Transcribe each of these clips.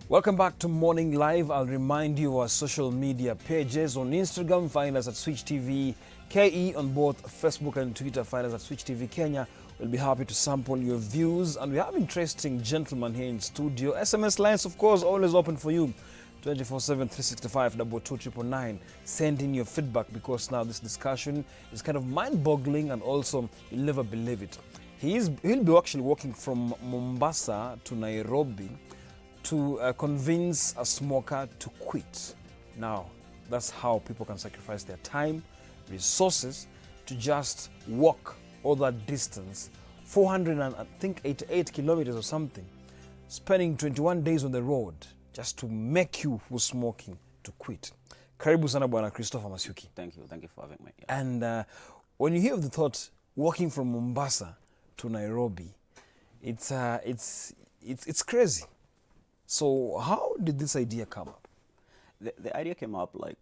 Welcome back to Morning Live. I'll remind you our social media pages. On Instagram, find us at Switch TV KE. On both Facebook and Twitter, find us at Switch TV Kenya. We'll be happy to sample your views. And we have interesting gentlemen here in studio. SMS lines, of course, always open for you. 24/7, 365, 22999. Send in your feedback because now this discussion is kind of mind-boggling and also you'll never believe it. He'll be actually walking from Mombasa to Nairobi to convince a smoker to quit. Now, that's how people can sacrifice their time, resources, to just walk all that distance, 488 kilometers or something, spending 21 days on the road just to make you who's smoking to quit. Karibu sana Bwana Christopher Masiuki. Thank you for having me. Yeah. And when you hear of the thought, walking from Mombasa to Nairobi, it's crazy. So how did this idea come up? The idea came up like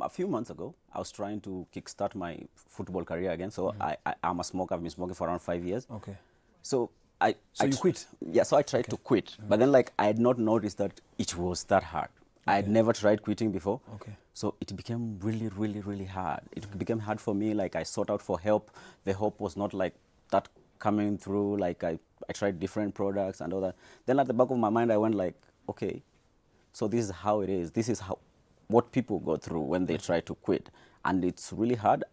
a few months ago. I was trying to kickstart my football career again. So I'm a smoker. I've been smoking for around 5 years. Okay. So you quit? Yeah, so I tried to quit. But then like I had not noticed that it was that hard. I had never tried quitting before. Okay. So it became really hard. It became hard for me. Like I sought out for help. The help was not like that coming through. Like I tried different products and all that. Then at the back of my mind, I went like, okay, so this is how it is. This is what people go through when they try to quit. And it's really hard.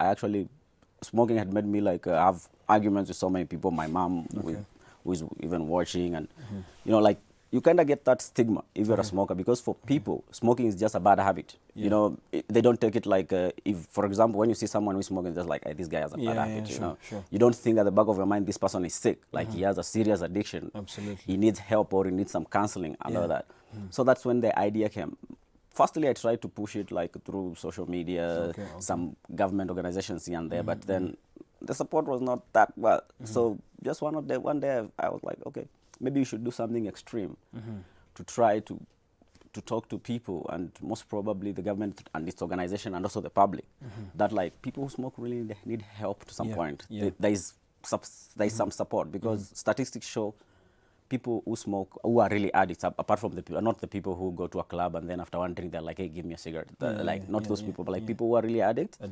Smoking had made me like have arguments with so many people. My mom, who is even watching. And, you know, like, you kind of get that stigma if you're a smoker, because for people, smoking is just a bad habit. Yeah. You know, they don't take it like, if, for example, when you see someone who's smoking, just like, hey, this guy has a bad habit, you know. Sure. You don't think at the back of your mind, this person is sick, like he has a serious addiction. Absolutely. He needs help or he needs some counseling and all that. So that's when the idea came. Firstly, I tried to push it like through social media, some government organizations here and there, but then the support was not that well. So just one day I was like, okay, maybe you should do something extreme to try to talk to people, and most probably the government and its organization and also the public, that like people who smoke really need help to some point. There is some support, because statistics show people who smoke, who are really addicts, apart from the people, not the people who go to a club and then after one drink they're like, hey, give me a cigarette. Those people, but like people who are really addicted,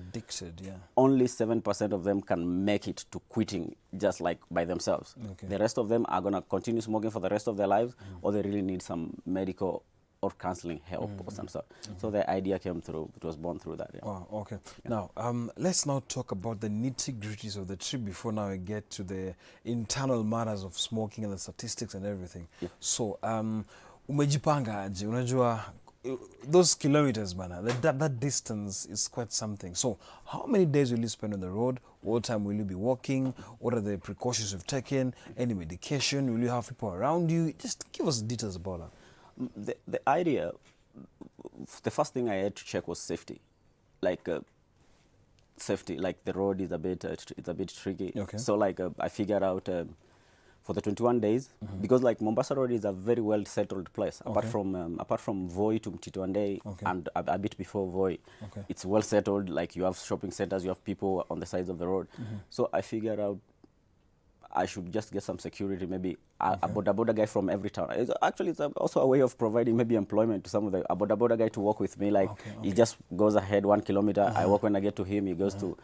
only 7% of them can make it to quitting just like by themselves. The rest of them are going to continue smoking for the rest of their lives, or they really need some medical or counseling help or some sort. So the idea came through, it was born through that. Wow, okay. Now, let's now talk about the nitty-gritties of the trip before now we get to the internal matters of smoking and the statistics and everything. So, umejipanga aje? Unajua, those kilometers, man, that distance is quite something. So, how many days will you spend on the road? What time will you be walking? What are the precautions you've taken? Any medication? Will you have people around you? Just give us details about that. The idea, the first thing I had to check was safety. Like safety, like the road is it's a bit tricky. Okay. So like I figured out for the 21 days, because like Mombasa Road is a very well settled place. Apart from Voi to Mtitwande and a bit before Voi, it's well settled. Like you have shopping centers, you have people on the sides of the road. So I figured out I should just get some security, maybe a boda guy from every town. It's also a way of providing maybe employment to some of the a boda guy to walk with me. Like he just goes ahead 1 kilometer. I walk when I get to him. He goes to.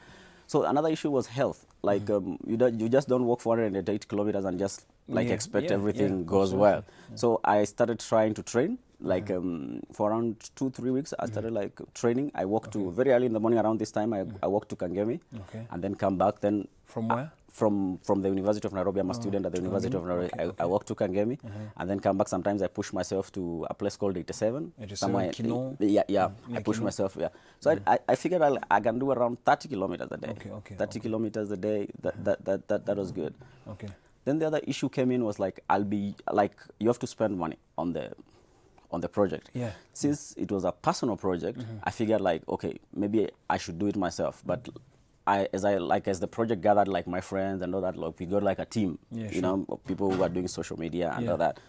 So another issue was health. Like you just don't walk 408 kilometers and just like expect everything goes well. So I started trying to train. Like for around 2-3 weeks, I started like training. I walked to very early in the morning around this time. I walked to Kangemi and then come back. Then from where? From the University of Nairobi. I'm a student at the University of Nairobi. I walk to Kangemi and then come back. Sometimes I push myself to a place called 87. Somewhere. Kino? I push myself. So I figured I can do around 30 kilometers a day. 30 kilometers a day. That was good. Okay. Then the other issue came in was like you have to spend money on the project. Since it was a personal project, I figured like, okay, maybe I should do it myself. But as the project gathered, like my friends and all that, like we got like a team, you know, of people who are doing social media and all that.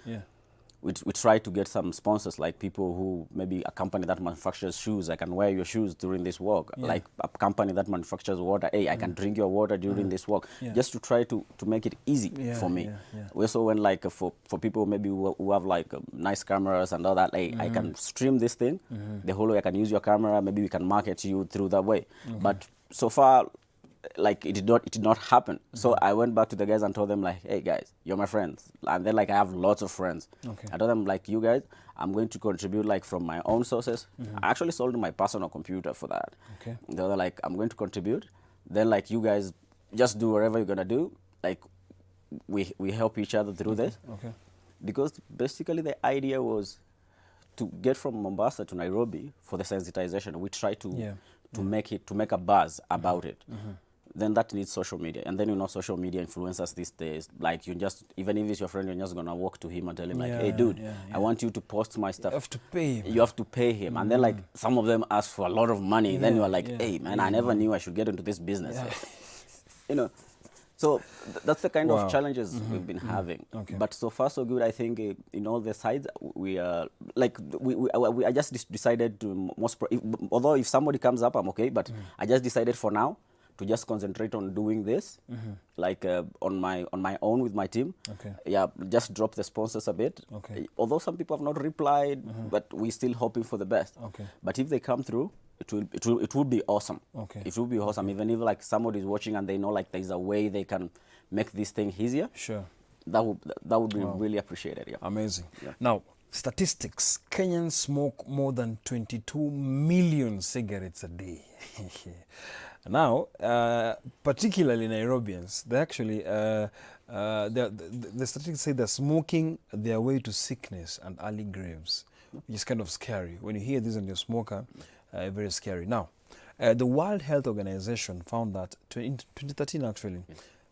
we try to get some sponsors, like people who, maybe a company that manufactures shoes, I can wear your shoes during this walk. Like a company that manufactures water, hey, I can drink your water during this walk. Just to try to make it easy for me. We also went like for people maybe who have like nice cameras and all that, like I can stream this thing the whole way. I can use your camera, maybe we can market you through that way. But so far, like it did not happen. So I went back to the guys and told them like, hey guys, you're my friends. And then like I have lots of friends. I told them like, you guys, I'm going to contribute like from my own sources. I actually sold my personal computer for that. They were like, I'm going to contribute. Then like, you guys just do whatever you're gonna do. Like we help each other through this. Because basically the idea was to get from Mombasa to Nairobi for the sensitization. We try to make a buzz about it. Then that needs social media. And then, you know, social media influencers these days, like you just, even if it's your friend, you're just going to walk to him and tell him like, hey dude, I want you to post my stuff. You have to pay him. You have to pay him. And then like some of them ask for a lot of money. Then you are like, hey man, I never knew I should get into this business. You know, so that's the kind of challenges we've been having. But so far so good. I think in all the sides, we are like, I just decided to although if somebody comes up, I'm okay. But I just decided for now to just concentrate on doing this, like on my own with my team. Yeah, just drop the sponsors a bit. Although some people have not replied, but we're still hoping for the best. But if they come through, it will be awesome. It will be awesome. Even if like somebody is watching and they know like there's a way they can make this thing easier. That would be really appreciated. Amazing. Now, statistics: Kenyans smoke more than 22 million cigarettes a day. Now, particularly Nairobians, they actually, the statistics say they're smoking their way to sickness and early graves, which is kind of scary. When you hear this and you're a smoker, very scary. Now, the World Health Organization found that in 2013 actually,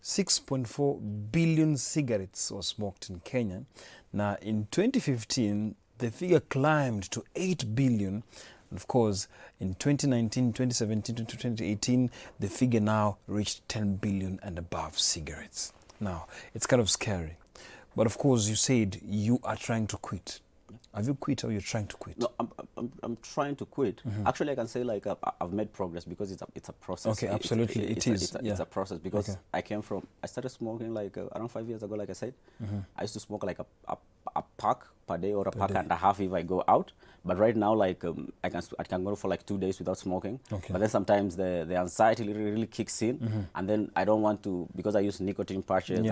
6.4 billion cigarettes were smoked in Kenya. Now, in 2015, the figure climbed to 8 billion. And of course, in 2019, 2017 to 2018, the figure now reached 10 billion and above cigarettes. Now, it's kind of scary. But of course, you said you are trying to quit. Have you quit or you're trying to quit? No, I'm trying to quit. Actually, I can say like I've made progress because it's a process. Okay, absolutely, it's a process because I started smoking like around 5 years ago. Like I said, I used to smoke like a pack per day or a pack and a half if I go out. But right now, like I can go for like 2 days without smoking. But then sometimes the anxiety really kicks in, and then I don't want to, because I use nicotine patches,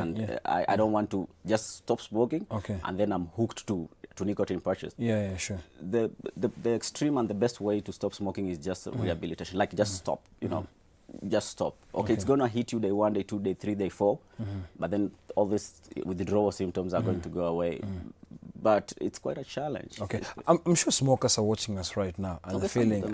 I don't want to just stop smoking, and then I'm hooked to nicotine patches. Sure. The extreme and the best way to stop smoking is just rehabilitation. Like just stop, you know, just stop. Okay, it's gonna hit you day 1, day 2, day 3, day 4, but then all these withdrawal symptoms are going to go away. But it's quite a challenge. I'm sure smokers are watching us right now and they're feeling,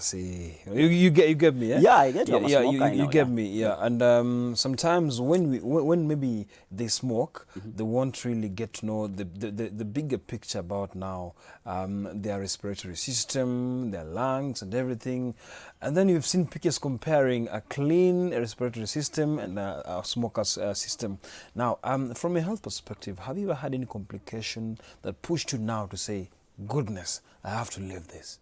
see, you get me, yeah? Yeah, I get you. You get me, And sometimes when maybe they smoke, they won't really get to know the bigger picture about now their respiratory system, their lungs and everything. And then you've seen pictures comparing a clean respiratory system and a smoker's system. Now, from a health perspective, have you ever had any complication that pushed you now to say, goodness, I have to live this?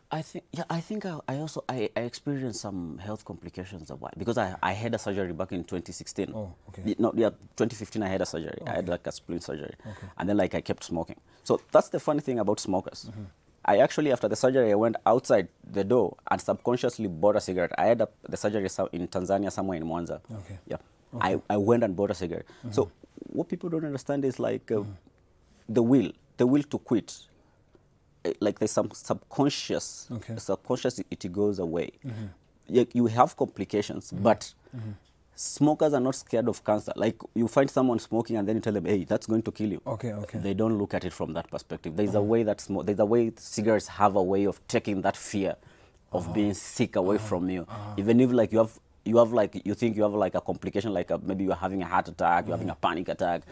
I think I experienced some health complications a while because I had a surgery back in 2016. 2015 I had a surgery. I had like a spleen surgery, and then like I kept smoking. So that's the funny thing about smokers. I actually, after the surgery, I went outside the door and subconsciously bought a cigarette. I had the surgery in Tanzania, somewhere in Mwanza. I went and bought a cigarette. So what people don't understand is like the will to quit. Like there's some subconscious, it goes away. You have complications, but smokers are not scared of cancer. Like you find someone smoking and then you tell them, hey, that's going to kill you. They don't look at it from that perspective. There's a way that cigarettes have a way of taking that fear of being sick away from you. Even if like you think you have like a complication, like maybe you're having a heart attack, you're having a panic attack.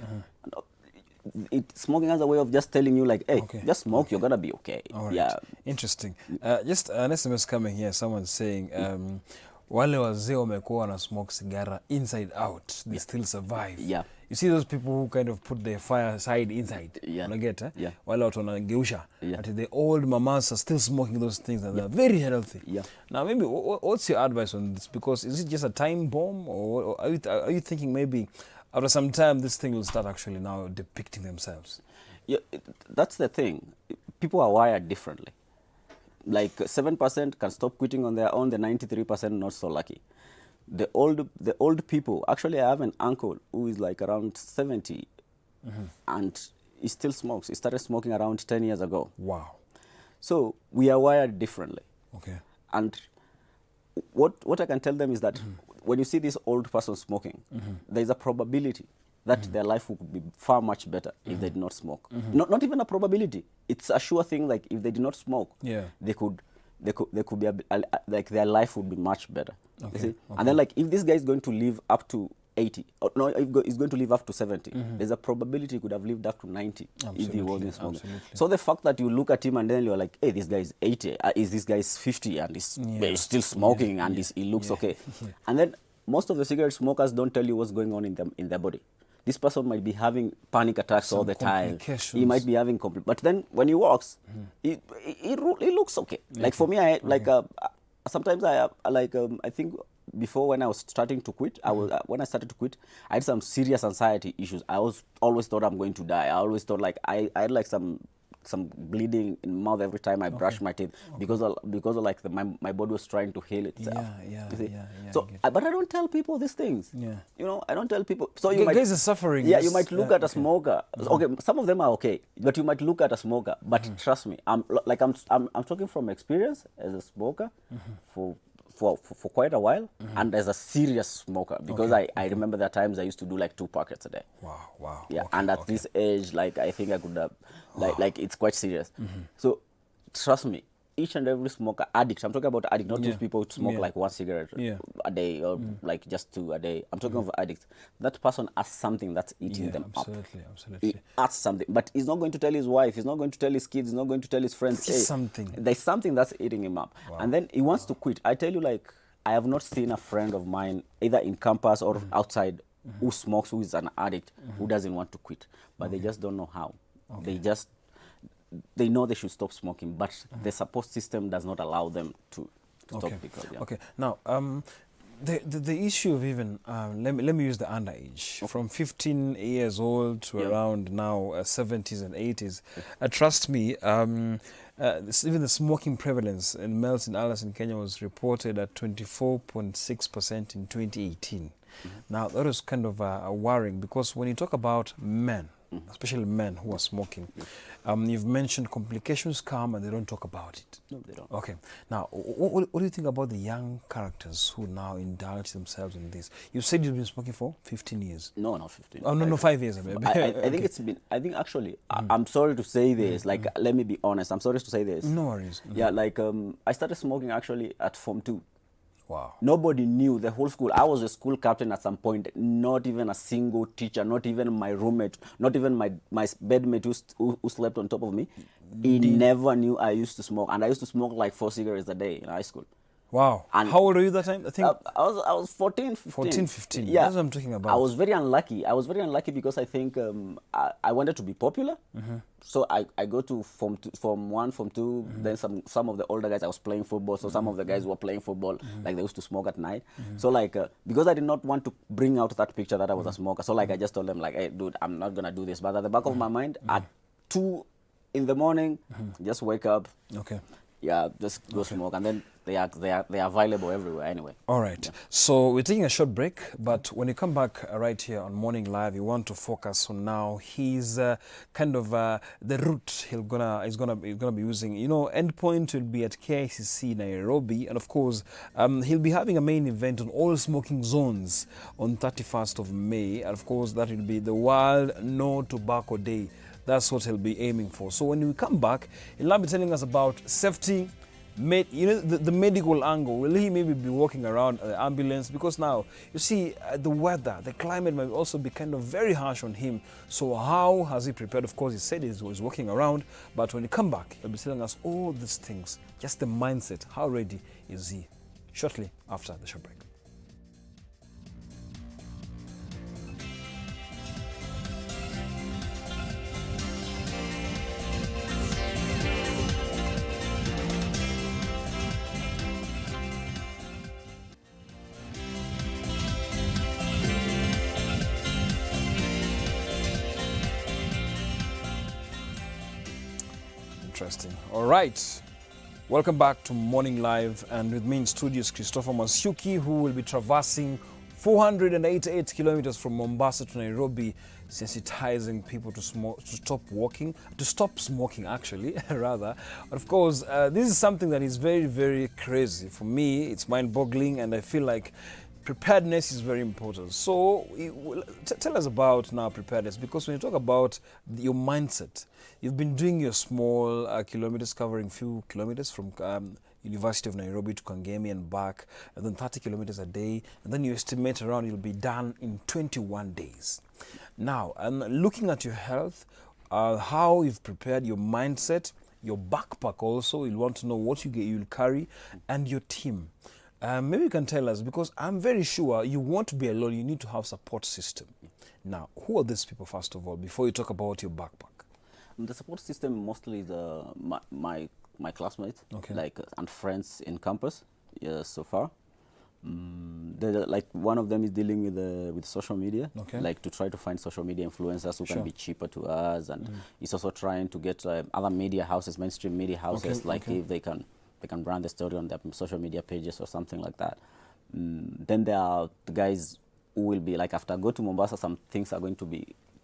Smoking has a way of just telling you like, hey, just smoke, you're gonna be okay. All right. Interesting. Just an SMS coming here. Someone's saying, wale wazee wamekuwa na smoke sigara inside out, they still survive. Yeah. You see those people who kind of put their fireside inside. Yeah. Unaget, eh? Yeah. Wale watu wanageusha. Yeah. But the old mamas are still smoking those things and they're very healthy. Yeah. Now maybe what's your advice on this? Because is it just a time bomb, or are you thinking maybe after some time this thing will start actually now depicting themselves? Yeah, that's the thing. People are wired differently. Like 7% can stop quitting on their own, the 93% not so lucky. The old people, actually I have an uncle who is like around 70 and he still smokes. He started smoking around 10 years ago. Wow. So we are wired differently. Okay. And what I can tell them is that when you see this old person smoking, there's a probability that their life would be far much better if they did not smoke. Not even a probability. It's a sure thing. Like if they did not smoke, they could be like their life would be much better. Okay. You see? Okay. And then like if this guy is going to live up to 80, or no, if he's going to live up to 70, there's a probability he could have lived up to 90 if he wasn't smoking. Absolutely. So the fact that you look at him and then you're like, hey, this guy is 80, is this guy is 50 and he's still smoking and he looks okay. And then most of the cigarette smokers don't tell you what's going on in their body. This person might be having panic attacks all the time. He might be having but then when he walks, he looks okay. Like for me, I like sometimes I think before when I was starting to quit, when I started to quit, I had some serious anxiety issues. I always thought I'm going to die. I always thought like I had like some bleeding in mouth every time I brush my teeth because of like my body was trying to heal itself. So but I don't tell people these things. You know, I don't tell people. So you might, guys are suffering. Yeah, you might look at a smoker. Okay, some of them are okay, but you might look at a smoker. But trust me, I'm talking from experience as a smoker for quite a while, and as a serious smoker, because I remember there times I used to do like 2 packets a day. Wow. Yeah, and at this age, like I think I could have, like it's quite serious. So trust me, each and every smoker, addict, I'm talking about addict, not those people who smoke like 1 cigarette a day or like just 2 a day. I'm talking of addicts. That person has something that's eating them up. Absolutely. He has something, but he's not going to tell his wife, he's not going to tell his kids, he's not going to tell his friends. There's something that's eating him up. And then he wants to quit. I tell you, like, I have not seen a friend of mine, either in campus or outside, who smokes, who is an addict, who doesn't want to quit. But they just don't know how. They know they should stop smoking, but the support system does not allow them to stop. Because, Okay. Now, the issue of even let me use the underage from 15 years old to around now 70s and 80s. Trust me, even the smoking prevalence in males in adults in Kenya was reported at 24.6% in 2018. Now that was kind of worrying, because when you talk about men, especially men who are smoking, you've mentioned complications come and they don't talk about it. No, they don't. Okay. Now, what do you think about the young characters who now indulge themselves in this? You said you've been smoking for 15 years. No, not 15. Oh, no, 5 years. Maybe. I think it's been, actually, I'm sorry to say this, like, let me be honest, I'm sorry to say this. No worries. Yeah, like, I started smoking actually at Form 2. Wow. Nobody knew, the whole school. I was a school captain at some point. Not even a single teacher, not even my roommate, not even my bedmate who slept on top of me. He never knew I used to smoke. And I used to smoke like 4 cigarettes a day in high school. Wow. And how old were you that time? I think I was 14, 15. 14, 15. Yeah. That's what I'm talking about. I was very unlucky. Because I think I wanted to be popular. So I go to Form 1, Form 2. Then some of the older guys, I was playing football. So some of the guys who were playing football, like they used to smoke at night. So like, because I did not want to bring out that picture that I was a smoker. So like, I just told them like, hey, dude, I'm not going to do this. But at the back of my mind, at 2 in the morning, just wake up. Okay. Yeah, just go smoke, and then they are available everywhere anyway. All right. Yeah. So we're taking a short break, but when you come back right here on Morning Live, you want to focus on now his kind of the route he's gonna be using. You know, endpoint will be at KICC Nairobi, and of course he'll be having a main event on all smoking zones on 31st of May, and of course that will be the World No Tobacco Day. That's what he'll be aiming for. So when we come back, he'll now be telling us about safety, the medical angle. Will he maybe be walking around the ambulance? Because now, you see, the weather, the climate might also be kind of very harsh on him. So how has he prepared? Of course, he said he was walking around, but when he come back, he'll be telling us all these things, just the mindset. How ready is he? shortly after the short break. Interesting. All right. Welcome back to Morning Live, and with me in studio is Christopher Masuki, who will be traversing 488 kilometers from Mombasa to Nairobi, sensitizing people to stop smoking actually, rather. But of course, this is something that is very, very crazy. For me, it's mind-boggling, and I feel like preparedness is very important. So tell us about now preparedness, because when you talk about your mindset, you've been doing your small kilometers, covering few kilometers from University of Nairobi to Kangemi and back, and then 30 kilometers a day, and then you estimate around you'll be done in 21 days. Now, looking at your health, how you've prepared your mindset, your backpack also, you'll want to know what you'll carry, and your team. Maybe you can tell us, because I'm very sure you won't be alone. You need to have support system. Now, who are these people, first of all, before you talk about your backpack? The support system mostly is my classmates, like and friends in campus. Yes, so far. Like one of them is dealing with social media, like to try to find social media influencers who can be cheaper to us, and he's also trying to get other media houses, mainstream media houses, if they can brand the story on their social media pages or something like that. Then there are the guys who will be like, after I go to Mombasa, some things are going to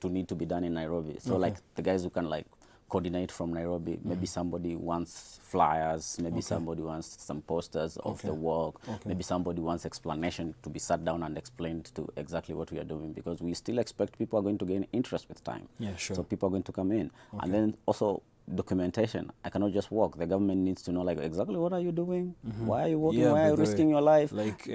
need to be done in Nairobi. So like the guys who can like coordinate from Nairobi. Maybe somebody wants flyers, maybe somebody wants some posters of the work, maybe somebody wants explanation to be sat down and explained to exactly what we are doing, because we still expect people are going to gain interest with time. Yeah, sure. So people are going to come in. And then also documentation. I cannot just walk. The government needs to know like exactly what are you doing, why are you walking, why are you risking your life. Like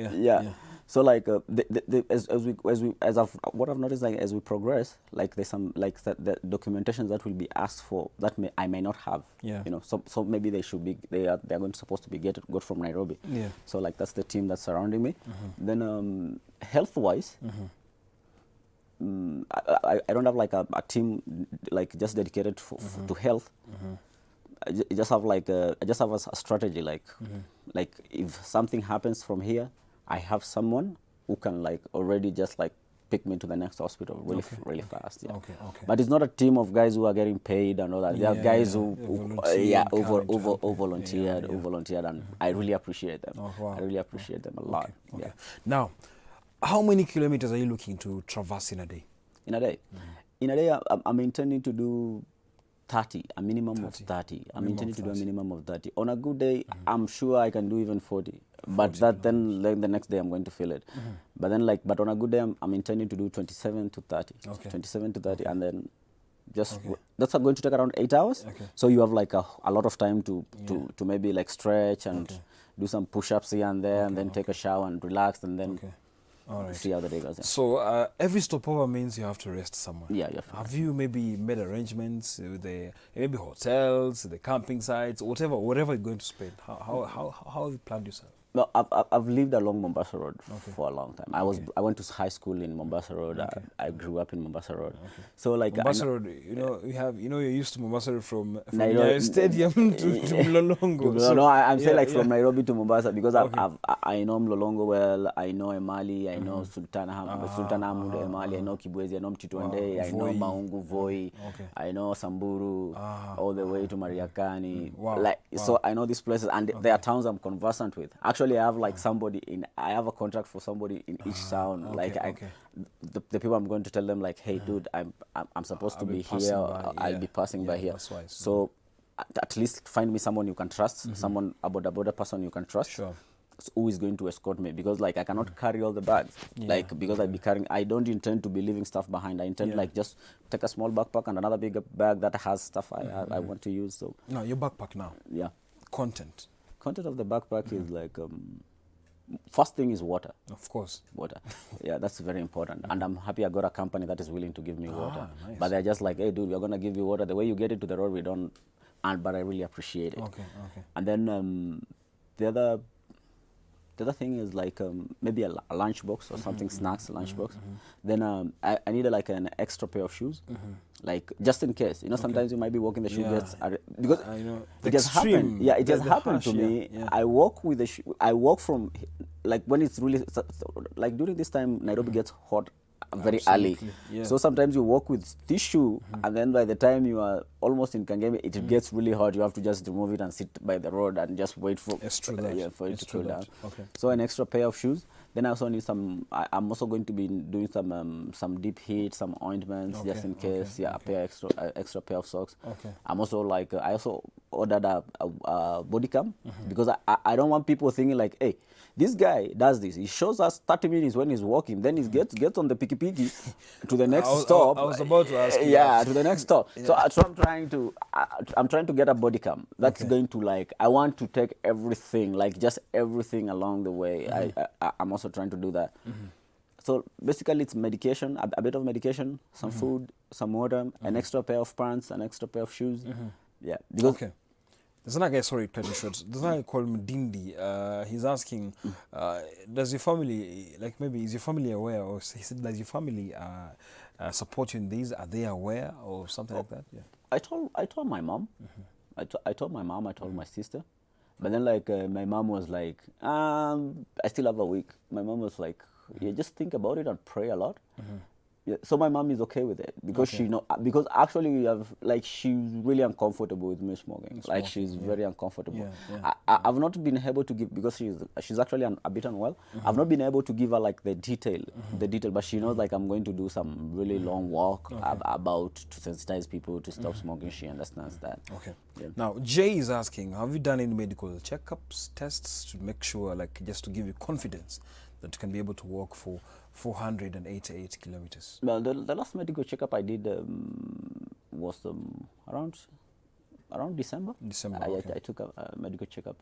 So like what I've noticed, like as we progress, like there's some like the documentation that will be asked for that I may not have. You know, so maybe they should be they're supposed to be got from Nairobi. So like that's the team that's surrounding me. Then health wise. I don't have like a team like just dedicated to health. I just have like I just have a strategy like if something happens from here, I have someone who can like already just like pick me to the next hospital really fast. But it's not a team of guys who are getting paid and all that. There are guys who volunteered, and I really appreciate them. I really appreciate them a lot. Now, how many kilometers are you looking to traverse in a day? In a day? In a day, I'm intending to do 30, a minimum of 30. I'm intending to do a minimum of 30. On a good day, I'm sure I can do even 40. But that then like, the next day I'm going to feel it. But then but on a good day, I'm intending to do 27 to 30. 27 to 30, and then just that's going to take around 8 hours. So you have like a lot of time to maybe like stretch and do some push-ups here and there, and then take a shower and relax, and then see how the day goes. So every stopover means you have to rest somewhere. Yeah, yeah. Have you maybe made arrangements with the maybe hotels, the camping sites, whatever you're going to spend? How have you planned yourself? No, I've lived along Mombasa Road for a long time. I went to high school in Mombasa Road. I grew up in Mombasa Road. So like Mombasa Road, you're used to Mombasa Road from Nairobi Stadium to Mlolongo. No, I'm saying like from Nairobi to Mombasa, because I know Mlolongo well. I know Emali. I know Sultan Ahmed Emali. I know Kibwezi. I know Mtitwande. I know Maungu Voi. I know Samburu, all the way to Mariakani. So I know these places, and they are towns I'm conversant with. Actually, I have like I have a contract for somebody in each town. The people I'm going to tell them like, hey, dude, I'm supposed to be here. I'll be passing by here. So at least find me someone you can trust, someone a border person you can trust. Who is going to escort me, because like I cannot carry all the bags, because I don't intend to be leaving stuff behind. I intend like just take a small backpack and another bigger bag that has stuff I want to use. So no, your backpack now. Content of the backpack is like first thing is water. Of course, water. Yeah, that's very important. And I'm happy I got a company that is willing to give me water. Nice. But they're just like, hey, dude, we're gonna give you water. The way you get it to the road, we don't. But I really appreciate it. And then the other the other thing is like maybe a lunchbox or something, snacks, lunchbox. Then I need like an extra pair of shoes, like just in case. You know, sometimes you might be walking, the shoe gets because I know. it just happened. Yeah, it just happened to me. Yeah. I walk with the I walk from like when it's really like during this time Nairobi gets hot very early. Yeah. So sometimes you walk with this shoe, and then by the time you are almost in Kangemi, it gets really hot. You have to just remove it and sit by the road and just wait for for it to cool down. Okay. So an extra pair of shoes. Then I also need some. I'm also going to be doing some deep heat, some ointments, just in case. A pair extra pair of socks. Okay. I'm also like I also ordered a body cam because I don't want people thinking like, hey, this guy does this. He shows us 30 minutes when he's walking. Then he gets on the piki to the next stop. I was about to ask you. Yeah, to the next stop. So I'm trying to get a body cam. That's going to like, I want to take everything, like just everything along the way. I'm also trying to do that. So basically it's medication, a bit of medication, some food, some water, an extra pair of pants, an extra pair of shoes. Yeah. Because there's another guy, sorry, cut you short. There's another guy called Mdindi. He's asking, does your family, like maybe is your family aware, or he said, does your family support you in these? Are they aware or something like that? Yeah. I told my mom. I told my mom. I told my sister. But then like my mom was like, I still have a week. My mom was like, yeah, just think about it and pray a lot. Yeah, so my mom is okay with it because she know, because actually we have like, she's really uncomfortable with me smoking. Like she's very uncomfortable. I've not been able to give, because she's actually a bit unwell. I've not been able to give her like the detail, but she knows like I'm going to do some really long walk about to sensitize people to stop smoking. She understands that. Okay. Yeah. Now Jay is asking, have you done any medical checkups, tests to make sure, like just to give you confidence that you can be able to walk for 488 kilometers? Well, the last medical checkup I did was around December. I took a medical checkup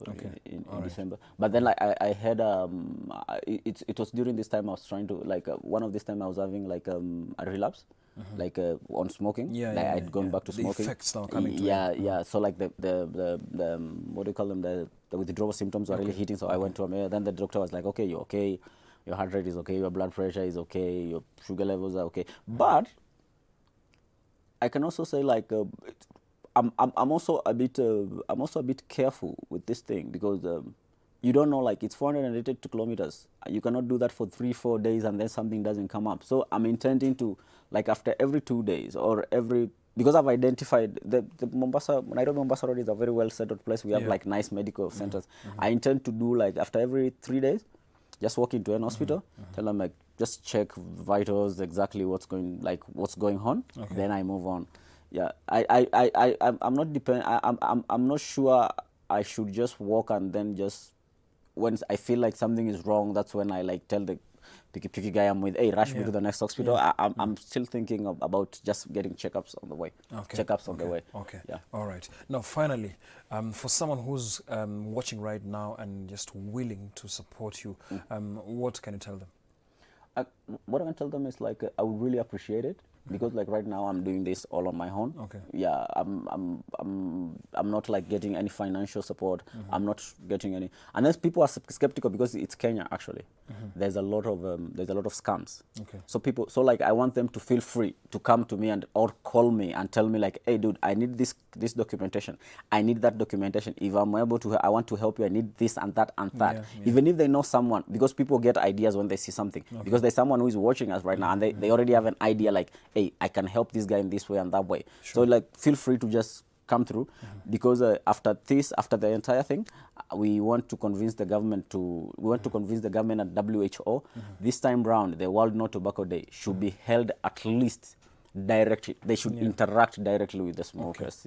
in December. But then like I had it was during this time I was trying to like one of this time I was having like a relapse. Like on smoking, I'd gone back to smoking. The effects now coming to yeah. So like the what do you call them? The withdrawal symptoms were really hitting. So I went to a then the doctor was like, okay, you're okay, your heart rate is okay, your blood pressure is okay, your sugar levels are okay. But I can also say like I'm also a bit careful with this thing because you don't know, like it's 482 kilometers. You cannot do that for 3-4 days and then something doesn't come up. So I'm intending to, like after every 2 days or because I've identified the Nairobi Mombasa road is a very well settled place. We have like nice medical centers. I intend to do like after every 3 days, just walk into an hospital, tell them like just check vitals, exactly what's going on. Then I move on. Yeah, I'm not I'm not sure I should just walk and then just, when I feel like something is wrong, that's when I like tell the picky guy I'm with, hey, rush me to the next hospital. I'm still thinking about just getting checkups on the way. Checkups on the way. Okay. Yeah. All right. Now, finally, for someone who's watching right now and just willing to support you, what can you tell them? What I can tell them is like I would really appreciate it. Because like right now I'm doing this all on my own. Yeah, I'm not like getting any financial support. I'm not getting any, unless people are skeptical because it's Kenya actually. There's a lot of scams. So like I want them to feel free to come to me or call me and tell me like, hey dude, I need this documentation. I need that documentation. If I'm able to, I want to help you. I need this and that and that. Even if they know someone, because people get ideas when they see something. Because there's someone who is watching us right now and they already have an idea like, hey, I can help this guy in this way and that way. So like feel free to just come through, because after the entire thing, we want to convince the government at WHO this time round the World No Tobacco Day should be held at least directly. They should interact directly with the smokers.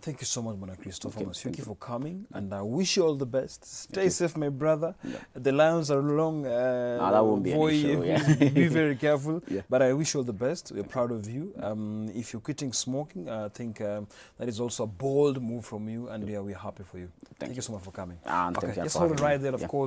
Thank you so much, Bwana Christopher. Thank you for coming, and I wish you all the best. Stay safe, my brother. The lions are long. That won't be an issue. Be very careful. But I wish you all the best. We're proud of you. If you're quitting smoking, I think that is also a bold move from you, and we're happy for you. Thank you so much for coming. Thank you just hold it right there, of course.